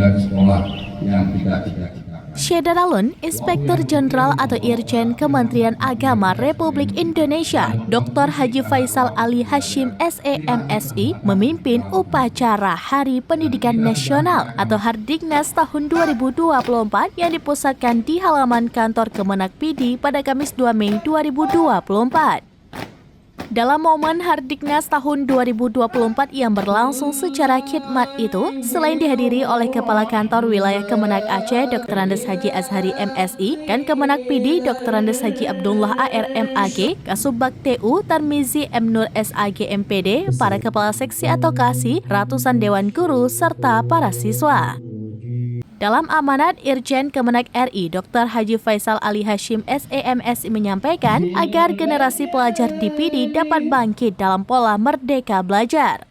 dan sekolah yang tidak cita-citakan. Syeda Alun, Inspektur Jenderal atau Irjen Kementerian Agama Republik Indonesia, Dr. Haji Faisal Ali Hashim SEMSI, memimpin upacara Hari Pendidikan Nasional atau Hardiknas tahun 2024 yang dipusatkan di halaman kantor Kemenak PD pada Kamis 2 Mei 2024. Dalam momen Hardiknas tahun 2024 yang berlangsung secara khidmat itu, selain dihadiri oleh Kepala Kantor Wilayah Kemenak Aceh Dr. Andes Haji Azhari MSI dan Kemenak PD Dr. Andes Haji Abdullah AR MAG, Kasubag TU Tarmizi M Nur SAG MPD, para Kepala Seksi atau Kasi, ratusan Dewan Guru, serta para siswa. Dalam amanat Irjen Kemenak RI, Dr. Haji Faisal Ali Hashim SEMSI menyampaikan agar generasi pelajar di PD dapat bangkit dalam pola merdeka belajar.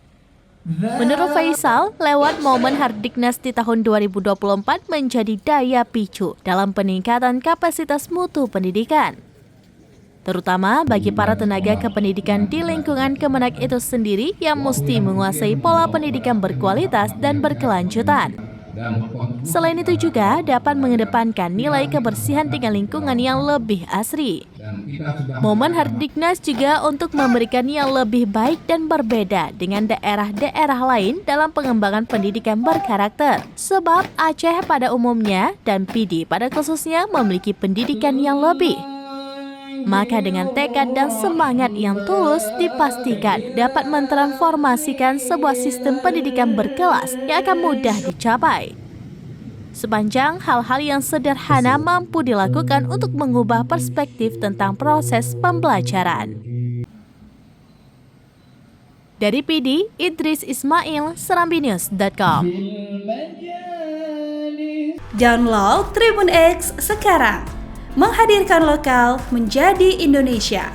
Menurut Faisal, lewat momen Hardiknas di tahun 2024 menjadi daya picu dalam peningkatan kapasitas mutu pendidikan, terutama bagi para tenaga kependidikan di lingkungan Kemenak itu sendiri yang mesti menguasai pola pendidikan berkualitas dan berkelanjutan. Selain itu juga dapat mengedepankan nilai kebersihan dengan lingkungan yang lebih asri. Momen Hardiknas juga untuk memberikan yang lebih baik dan berbeda dengan daerah-daerah lain dalam pengembangan pendidikan berkarakter. Sebab Aceh pada umumnya dan PD pada khususnya memiliki pendidikan yang lebih. Maka dengan tekad dan semangat yang tulus dipastikan dapat mentransformasikan sebuah sistem pendidikan berkelas yang akan mudah dicapai. Sepanjang hal-hal yang sederhana mampu dilakukan untuk mengubah perspektif tentang proses pembelajaran. Dari PD, Idris Ismail, serambinews.com. Download Tribun X sekarang. Menghadirkan lokal menjadi Indonesia.